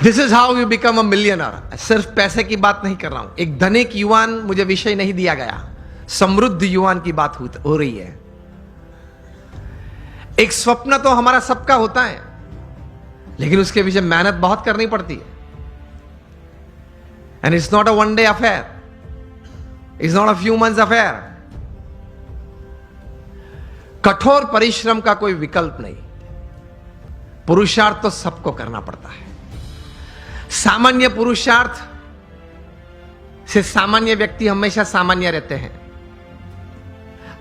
This is how you become a millionaire. सिर्फ पैसे की बात नहीं कर रहा हूं। एक धनिक युवान मुझे विषय नहीं दिया गया, समृद्ध युवान की बात हो रही है। एक स्वप्न तो हमारा सबका होता है, लेकिन उसके पीछे मेहनत बहुत करनी पड़ती है। And it's not a one day affair, it's not a few months affair. कठोर परिश्रम का कोई विकल्प नहीं। पुरुषार्थ तो सबको करना पड़ता है। सामान्य पुरुषार्थ से सामान्य व्यक्ति हमेशा सामान्य रहते हैं।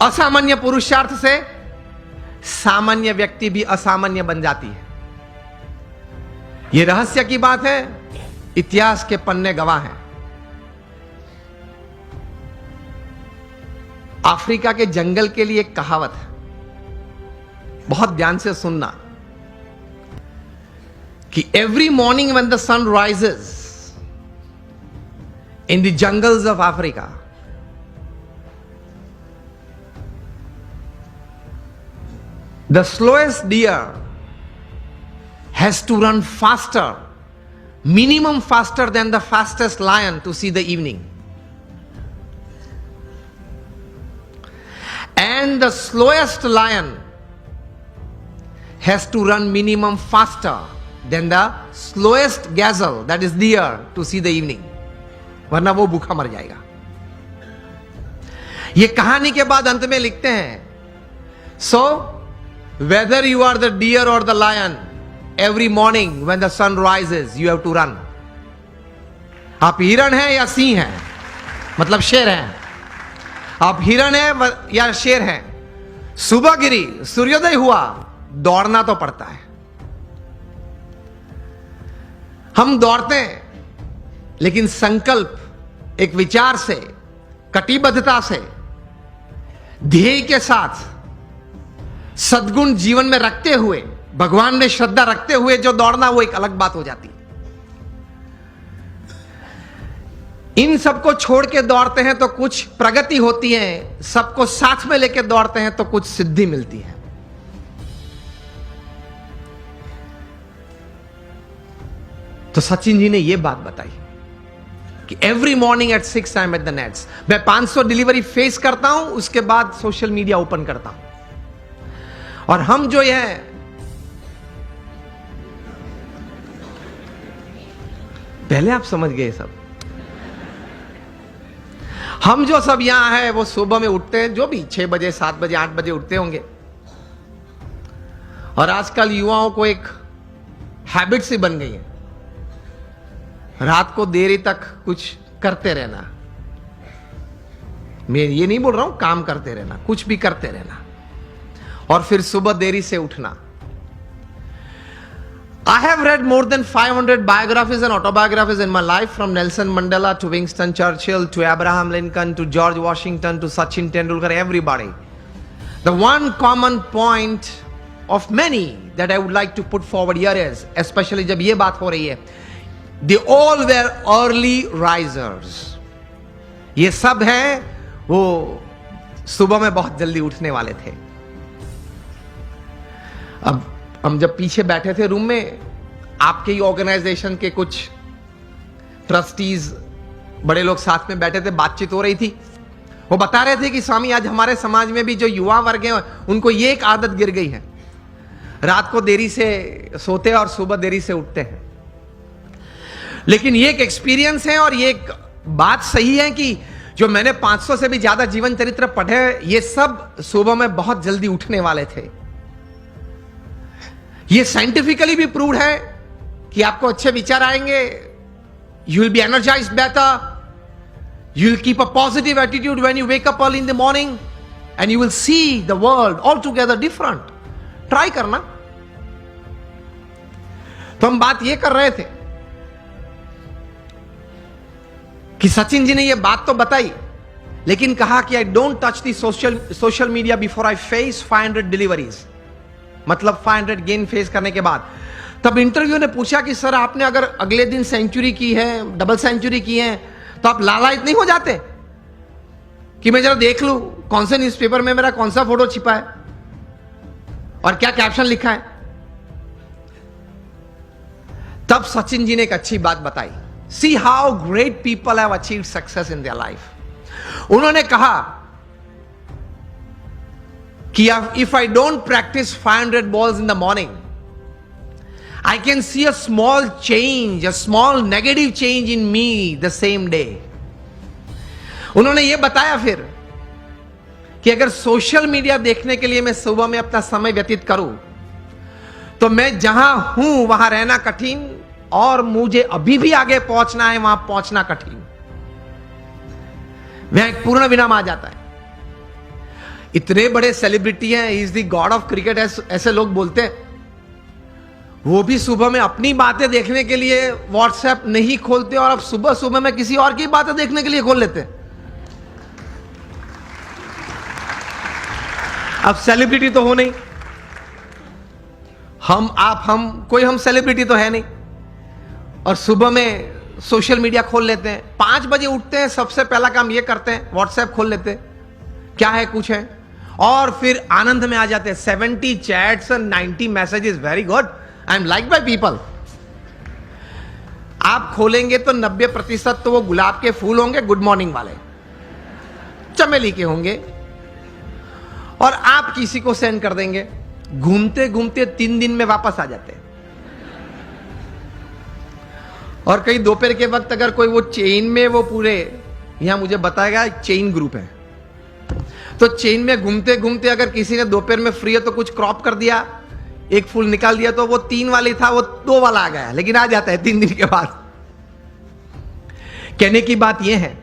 असामान्य पुरुषार्थ से सामान्य व्यक्ति भी असामान्य बन जाती है। यह रहस्य की बात है, इतिहास के पन्ने गवाह हैं। अफ्रीका के जंगल के लिए एक कहावत है, बहुत ध्यान से सुनना, कि every morning when the sun rises in the jungles of Africa, the slowest deer has to run faster, minimum faster than the fastest lion to see the evening. And the slowest lion has to run minimum faster than the slowest gazelle, that is deer, to see the evening. वरना वो भूखा मर जाएगा। ये कहानी के बाद अंत में लिखते हैं, so whether you are the deer or the lion, every morning when the sun rises you have to run. आप हिरण हैं या सिंह हैं, मतलब शेर हैं, आप हिरण हैं या शेर हैं, सुबह गिरी, सूर्योदय हुआ, दौड़ना तो पड़ता है। हम दौड़ते हैं, लेकिन संकल्प, एक विचार से, कटिबद्धता से, ध्येय के साथ, सद्गुण जीवन में रखते हुए, भगवान में श्रद्धा रखते हुए जो दौड़ना, वो एक अलग बात हो जाती है। इन सबको छोड़ के दौड़ते हैं तो कुछ प्रगति होती है, सबको साथ में लेके दौड़ते हैं तो कुछ सिद्धि मिलती है। तो सचिन जी ने यह बात बताई कि every morning at 6 I am at the nets. मैं 500 डिलीवरी फेस करता हूं, उसके बाद सोशल मीडिया ओपन करता हूं। और हम जो है, पहले आप समझ गए सब, हम जो सब यहां है वो सुबह में उठते हैं, जो भी 6 बजे 7 बजे 8 बजे उठते होंगे। और आजकल युवाओं को एक हैबिट सी बन गई है, रात को देरी तक कुछ करते रहना। मैं ये नहीं बोल रहा हूं काम करते रहना, कुछ भी करते रहना, और फिर सुबह देरी से उठना। I have read more than 500 biographies and autobiographies in my life, from Nelson Mandela to Winston Churchill to Abraham Lincoln to George Washington to Sachin Tendulkar, everybody. The one common point of many that I would like to put forward here is, especially जब ये बात हो रही है, they all were early risers. ये सब हैं वो सुबह में बहुत जल्दी उठने वाले थे। अब हम जब पीछे बैठे थे रूम में, आपके ही ऑर्गेनाइजेशन के कुछ ट्रस्टीज, बड़े लोग साथ में बैठे थे, बातचीत हो रही थी। वो बता रहे थे कि स्वामी, आज हमारे समाज में भी जो युवा वर्ग है, उनको ये एक आदत गिर गई है, रात को देरी से सोते हैं और सुबह देरी से उठते हैं। लेकिन ये एक एक्सपीरियंस है और ये एक बात सही है कि जो मैंने 500 से भी ज्यादा जीवन चरित्र पढ़े, ये सब सुबह में बहुत जल्दी उठने वाले थे। ये साइंटिफिकली भी प्रूव है कि आपको अच्छे विचार आएंगे, you will be energised better, you will keep a positive attitude when you wake up early in the morning, and you will see the world all together different. Try करना। तो हम बात ये कर रहे थे कि सचिन जी ने ये बात तो बताई, लेकिन कहा कि I don't touch the social media before I face 500 deliveries, मतलब 500 गेन फेस करने के बाद। तब इंटरव्यू ने पूछा कि सर, आपने अगर अगले दिन सेंचुरी की है, डबल सेंचुरी की है, तो आप लालायित नहीं हो जाते कि मैं जरा देख लूं कौन से न्यूज़पेपर में मेरा कौन सा फोटो छिपा है और क्या कैप्शन लिखा है? तब सचिन जी ने एक अच्छी बात बताई, see how great people have achieved success in their life. उन्होंने कहा कि if I don't practice 500 balls in the morning, I can see a small change, a small negative change in me the same day. उन्होंने ये बताया फिर कि अगर social media देखने के लिए मैं सुबह में अपना समय व्यतीत करूं, तो मैं जहां हूं वहां रहना कठिन और मुझे अभी भी आगे पहुंचना है, वहां पहुंचना कठिन। वहां एक पूर्ण विराम आ जाता है। इतने बड़े सेलिब्रिटी हैं, he is the God of cricket ऐसे लोग बोलते हैं, वो भी सुबह में अपनी बातें देखने के लिए व्हाट्सएप नहीं खोलते और अब सुबह सुबह में किसी और की बातें देखने के लिए खोल लेते हैं। अब सेलिब्रिटी तो हो नहीं, हम कोई हम सेलिब्रिटी तो है नहीं, और सुबह में सोशल मीडिया खोल लेते हैं। 5 बजे उठते हैं, सबसे पहला काम ये करते हैं, व्हाट्सएप खोल लेते हैं, क्या है कुछ है, और फिर आनंद में आ जाते हैं। 70 chats and 90 messages, very good, I am like by people. आप खोलेंगे तो 90% तो वो गुलाब के फूल होंगे, गुड मॉर्निंग वाले, चमेली के होंगे, और आप किसी को सेंड कर देंगे। घूमते घूमते 3 दिन में वापस आ जाते हैं। और कहीं दोपहर के वक्त अगर कोई वो चेन में, वो पूरे यहां मुझे बताएगा चेन ग्रुप है, तो चेन में घूमते घूमते अगर किसी ने दोपहर में फ्री है तो कुछ क्रॉप कर दिया, एक फूल निकाल दिया, तो वो 3 वाली था वो 2 वाला आ गया, लेकिन आ जाता है 3 दिन के बाद। कहने की बात यह है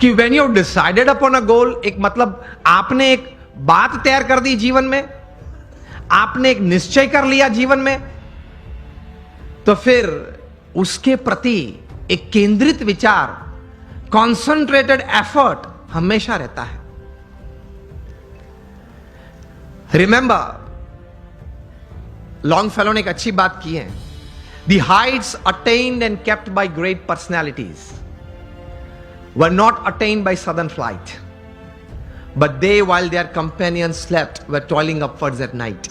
कि when you decided upon a goal, एक मतलब आपने एक बात तैयार कर दी जीवन में, आपने एक निश्चय कर लिया जीवन में, तो फिर उसके प्रति एक केंद्रित विचार, कॉन्सेंट्रेटेड एफर्ट हमेशा रहता है। रिमेंबर, लॉन्गफेलो ने एक अच्छी बात की है, the Heights attend and kept bye great personalities were not attained by sudden flight, but they, while their companions slept, were toiling upwards at night.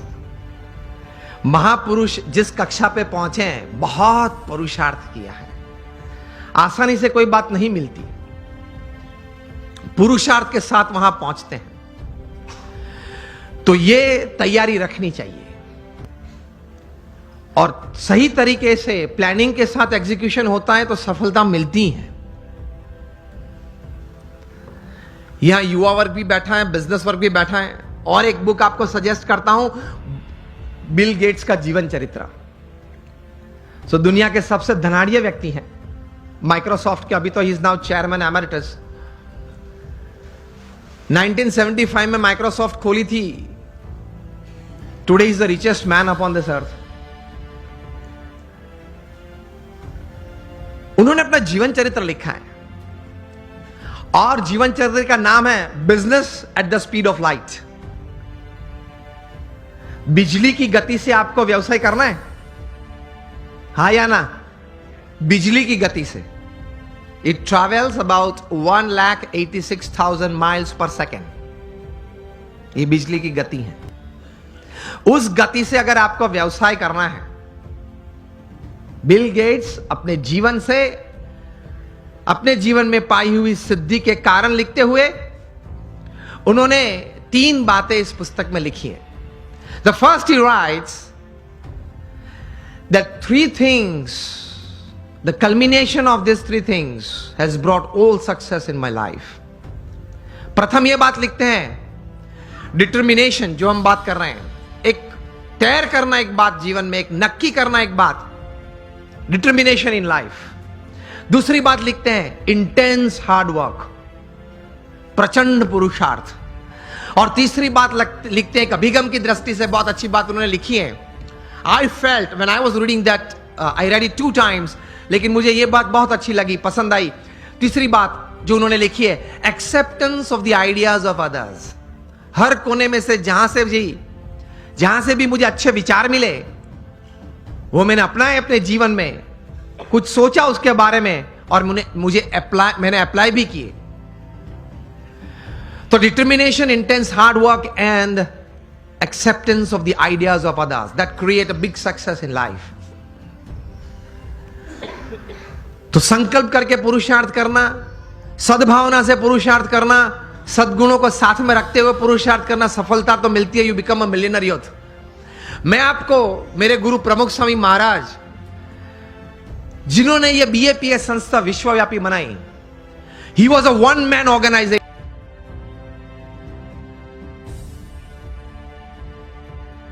महापुरुष जिस कक्षा पे पहुंचे हैं, बहुत पुरुषार्थ किया है। आसानी से कोई बात नहीं मिलती, पुरुषार्थ के साथ वहां पहुंचते हैं। तो ये तैयारी रखनी चाहिए, और सही तरीके से प्लानिंग के साथ एग्जीक्यूशन होता है तो सफलता मिलती है। यहां युवा वर्ग भी बैठा है, बिजनेस वर्ग भी बैठा है, और एक बुक आपको सजेस्ट करता हूं, बिल गेट्स का जीवन चरित्र। सो दुनिया के सबसे धनाढ़िए व्यक्ति हैं, माइक्रोसॉफ्ट के, अभी तो he is now chairman emeritus. 1975 में माइक्रोसॉफ्ट खोली थी, today is the richest man upon this earth. उन्होंने अपना जीवन चरित्र लिखा है, और जीवन चरित्र का नाम है business at the speed of light. बिजली की गति से आपको व्यवसाय करना है, हा या ना? बिजली की गति से। It travels about 1,86,000 miles per second. ये बिजली की गति है। उस गति से अगर आपको व्यवसाय करना है, बिल गेट्स अपने जीवन से, अपने जीवन में पाई हुई सिद्धि के कारण लिखते हुए उन्होंने 3 बातें इस पुस्तक में लिखी हैं। The first, he rights that 3 things, the culmination of this 3 things has brought all success in my life. प्रथम यह बात लिखते हैं, डिटर्मिनेशन, जो हम बात कर रहे हैं, एक तैर करना एक बात जीवन में, एक नक्की करना एक बात, डिटर्मिनेशन इन लाइफ। दूसरी बात लिखते हैं, इंटेंस हार्ड वर्क, प्रचंड पुरुषार्थ। और तीसरी बात लिखते हैं, एक अभिगम की दृष्टि से बहुत अच्छी बात उन्होंने लिखी है। I felt when I was reading that, I read it 2 times, लेकिन मुझे यह बात बहुत अच्छी लगी, पसंद आई। तीसरी बात जो उन्होंने लिखी है, acceptance of the ideas of others. हर कोने में से जहां से भी मुझे अच्छे विचार मिले, वो मैंने अपनाए अपने जीवन में, कुछ सोचा उसके बारे में, और मैंने अप्लाई भी किए। तो determination, intense hard work and acceptance of the ideas of others that create a big success in life. तो संकल्प करके पुरुषार्थ करना, सद्भावना से पुरुषार्थ करना, सद्गुणों को साथ में रखते हुए पुरुषार्थ करना, सफलता तो मिलती है. You become a millionaire youth. मैं आपको मेरे गुरु प्रमुख स्वामी महाराज, जिन्होंने ये BAPS संस्था विश्वव्यापी बनाई, he was a one man organisation.